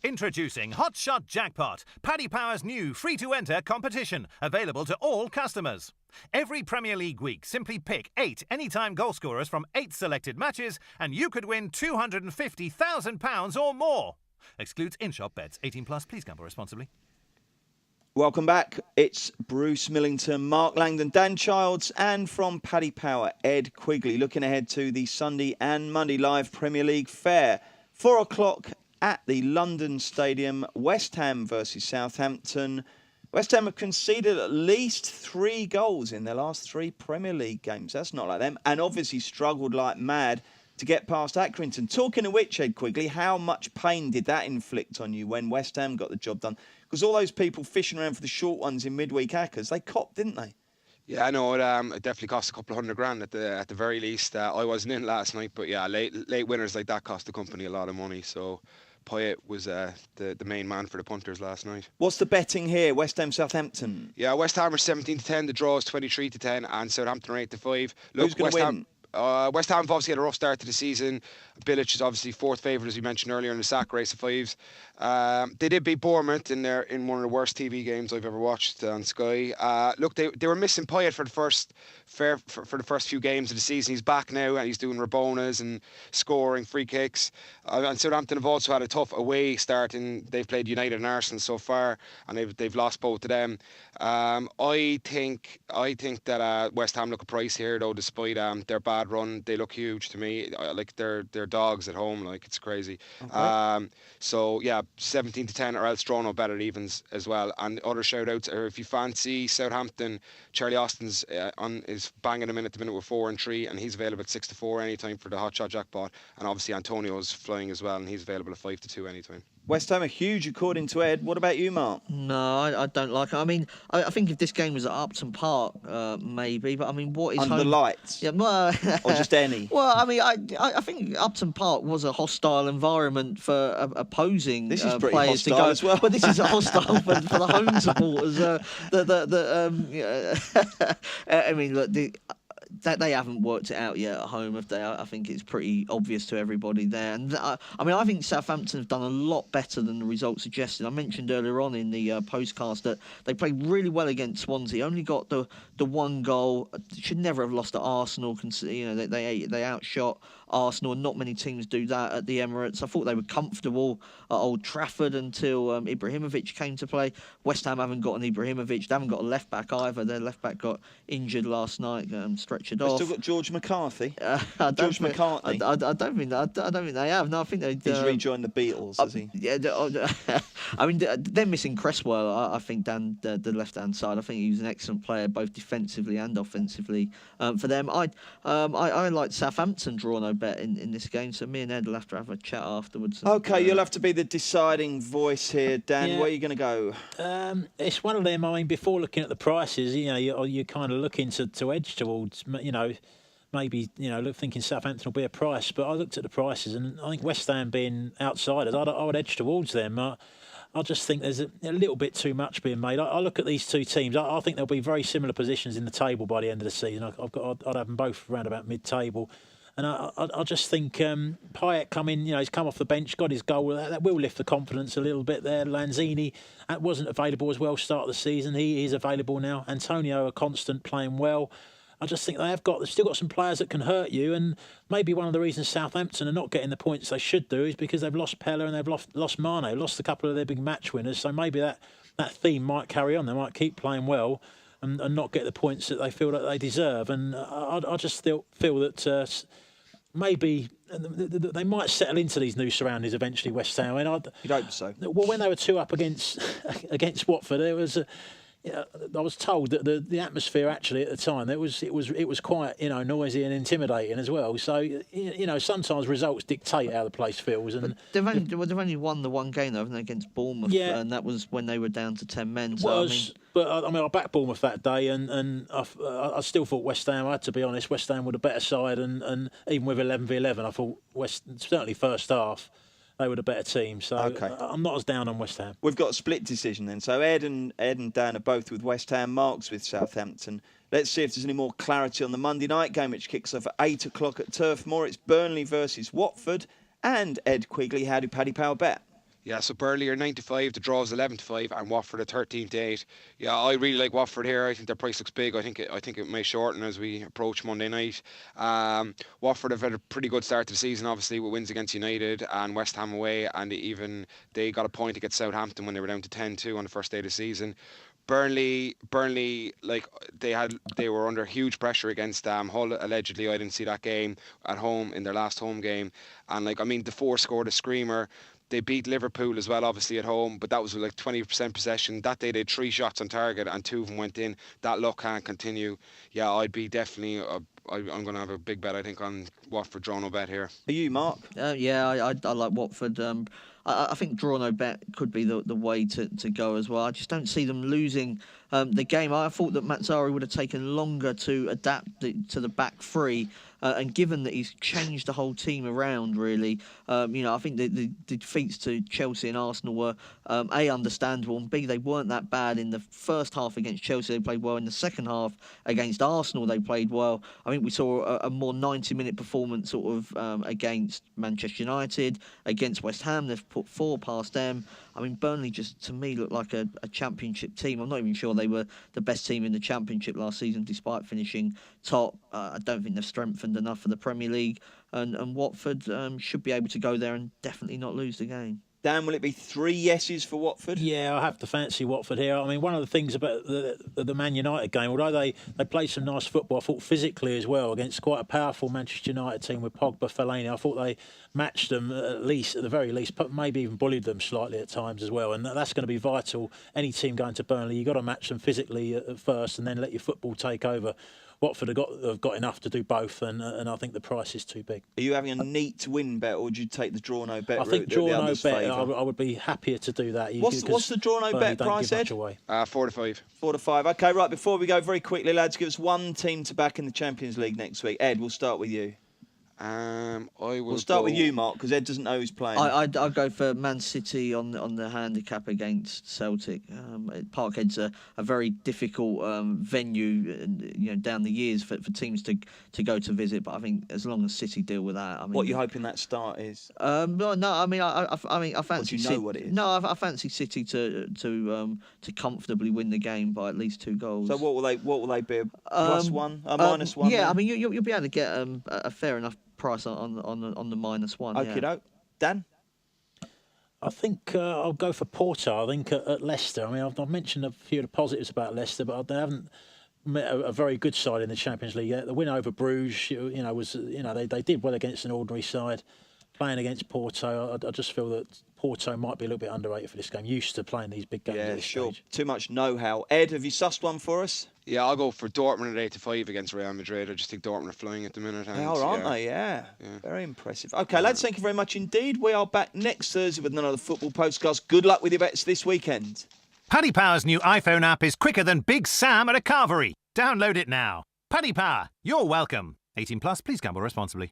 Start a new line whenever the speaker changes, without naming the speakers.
Introducing Hot Shot Jackpot, Paddy Power's new free-to-enter competition, available to all customers. Every Premier League week, simply pick 8 anytime goal scorers from 8 selected matches, and you could win £250,000 or more. Excludes in-shop bets. 18 plus. Please gamble responsibly.
Welcome back. It's Bruce Millington, Mark Langdon, Dan Childs, and from Paddy Power, Ed Quigley, looking ahead to the Sunday and Monday live Premier League fare. 4 o'clock at the London Stadium, West Ham versus Southampton. West Ham have conceded at least 3 goals in their last 3 Premier League games. That's not like them. And obviously struggled like mad to get past Accrington. Talking of which, Ed Quigley, how much pain did that inflict on you when West Ham got the job done? Because all those people fishing around for the short ones in midweek accas, they copped, didn't they?
Yeah, I know. It definitely cost a couple of £100 at the very least. I wasn't in last night, but yeah, late winners like that cost the company a lot of money. So Pyatt was the main man for the punters last night.
What's the betting here? West Ham, Southampton.
Yeah, West Ham are 17-10. The draw is 23-10, and Southampton are 8-5. Look,
Who's going to win?
West Ham have obviously had a rough start to the season. Bilic is obviously 4th favourite, as we mentioned earlier, in the sack race of 5s. They did beat Bournemouth in one of the worst TV games I've ever watched on Sky. Look, they were missing Pyatt for the first few games of the season. He's back now and he's doing Rabonas and scoring free kicks. And Southampton have also had a tough away start. They've played United and Arsenal so far, and they've lost both of them. I think that West Ham look a price here, though, despite their bad run. They look huge to me. Like they're dogs at home. Like, it's crazy. Okay. So yeah, 17-10, or else draw no bet at evens as well. And other shout outs are, if you fancy Southampton, Charlie Austin's is banging them in at the minute with 4 and 3, and he's available at 6-4 anytime for the Hot Shot Jackpot. And obviously Antonio's flying as well, and he's available at 5-2 anytime.
West Ham are huge, according to Ed. What about you, Mark?
No, I don't like it. I mean, I think if this game was at Upton Park, maybe. But I mean, what is
under
home?
The lights?
Yeah, well,
or just any?
Well, I mean, I think Upton Park was a hostile environment for opposing
this is pretty
players
hostile
to go.
As well.
But this is a hostile for the home supporters. I mean, look. They haven't worked it out yet at home, have they? I think it's pretty obvious to everybody there. And I think Southampton have done a lot better than the results suggested. I mentioned earlier on in the postcast that they played really well against Swansea. Only got the 1 goal. Should never have lost to Arsenal. They outshot Arsenal, and not many teams do that at the Emirates. I thought they were comfortable at Old Trafford until Ibrahimovic came to play. West Ham haven't got an Ibrahimovic. They haven't got a left back either. Their left back got injured last night, stretchered off.
They've still got George McCarthy.
George McCartney. I don't think they have. No, I think they.
He's rejoined the Beatles, has he?
Yeah. I mean, they're missing Cresswell. I think down the left-hand side. I think he was an excellent player, both defensively and offensively. For them, I like Southampton draw no bet in this game. So me and Ed will have to have a chat afterwards.
Okay, you'll have to be the deciding voice here, Dan.
Yeah.
Where are you going to go?
It's one of them. I mean, before looking at the prices, you're kind of looking to edge towards, maybe thinking Southampton will be a price. But I looked at the prices, and I think West Ham being outsiders, I would edge towards them. I just think there's a little bit too much being made. I look at these two teams. I think there'll be very similar positions in the table by the end of the season. I'd have them both around about mid-table. And I just think Pyatt he's come off the bench, got his goal. That will lift the confidence a little bit there. Lanzini wasn't available as well start of the season. He is available now. Antonio, a constant, playing well. I just think they've still got some players that can hurt you. And maybe one of the reasons Southampton are not getting the points they should do is because they've lost Pella and they've lost Mane, lost a couple of their big match winners. So maybe that theme might carry on. They might keep playing well and not get the points that they feel that they deserve. And I just still feel that maybe they might settle into these new surroundings eventually, West Ham.
You'd hope so.
Well, when they were 2 up against Watford, there was I was told that the atmosphere actually at the time it was quite noisy and intimidating as well. So sometimes results dictate how the place feels. And
they've only won the 1 game though, haven't they, against Bournemouth?
Yeah,
and that was when they were down to 10 men.
But I backed Bournemouth that day, and I still thought West Ham. I had to be honest, West Ham were the better side, and even with 11v11, I thought certainly first half. They were the better team, so okay. I'm not as down on West Ham.
We've got a split decision then. So Ed and Dan are both with West Ham, Mark's with Southampton. Let's see if there's any more clarity on the Monday night game, which kicks off at 8 o'clock at Turf Moor. It's Burnley versus Watford. And Ed Quigley, how do Paddy Power bet?
Yeah, so Burnley are 9-5, the draw is 11-5, and Watford are 13-8. Yeah, I really like Watford here. I think their price looks big. I think it may shorten as we approach Monday night. Watford have had a pretty good start to the season, obviously, with wins against United and West Ham away, and they got a point against Southampton when they were down to 10-2 on the first day of the season. Burnley, like they were under huge pressure against Hull. Allegedly, I didn't see that game at home in their last home game, and Defoe scored a screamer. They beat Liverpool as well, obviously at home, but that was with 20% possession. That day they had 3 shots on target and 2 of them went in. That luck can't continue. Yeah, I'd be definitely. I'm going to have a big bet, I think, on Watford draw no bet here.
Are you, Mark?
Yeah, I like Watford. I think draw no bet could be the way to go as well. I just don't see them losing the game. I thought that Mazzari would have taken longer to adapt to the back three. And given that he's changed the whole team around, really, I think the defeats to Chelsea and Arsenal were A, understandable, and B, they weren't that bad in the first half against Chelsea. They played well in the second half against Arsenal. They played well. I think we saw a more 90-minute performance sort of against Manchester United, against West Ham. They've put 4 past them. I mean, Burnley just, to me, looked like a championship team. I'm not even sure they were the best team in the championship last season, despite finishing top. I don't think they've strengthened enough for the Premier League. And Watford should be able to go there and definitely not lose the game.
Dan, will it be 3 yeses for Watford?
Yeah, I have to fancy Watford here. I mean, one of the things about the Man United game, although they played some nice football, I thought physically as well against quite a powerful Manchester United team with Pogba, Fellaini. I thought they matched them at the very least, but maybe even bullied them slightly at times as well. And that's going to be vital. Any team going to Burnley, you've got to match them physically at first and then let your football take over. Watford have got enough to do both, and I think the price is too big.
Are you having a neat win bet, or would you take the draw no bet route?
I think draw no bet.
Favour?
I would be happier to do that.
What's the draw no bet price, Ed?
4-5.
4-5. Okay, right. Before we go, very quickly, lads, give us one team to back in the Champions League next week. Ed, we'll start with you.
We'll
start with you, Mark, because Ed doesn't know who's playing.
I'll go for Man City on the handicap against Celtic. Parkhead's a very difficult venue, down the years for teams to go to visit. But I think as long as City deal with that,
what are you hoping that start is?
No, I mean I fancy.
Do you know what it is?
No, I fancy City to comfortably win the game by at least 2 goals.
So what will they be? +1, -1?
Yeah, I mean you'll be able to get a fair enough price on the -1.
Okay, doke. Dan?
I think I'll go for Porto. I think at Leicester. I mean, I've mentioned a few of the positives about Leicester, but they haven't met a very good side in the Champions League yet. The win over Bruges, they did well against an ordinary side. Playing against Porto, I just feel that Porto might be a little bit underrated for this game. Used to playing these big games.
Yeah,
at this
sure.
stage.
Too much know-how. Ed, have you sussed one for us?
Yeah, I'll go for Dortmund at 8-5 against Real Madrid. I just think Dortmund are flying at the minute.
They are, aren't they? Yeah. Very impressive. Okay, lads, thank you very much indeed. We are back next Thursday with another football podcast. Good luck with your bets this weekend.
Paddy Power's new iPhone app is quicker than Big Sam at a carvery. Download it now. Paddy Power, you're welcome. 18 plus, please gamble responsibly.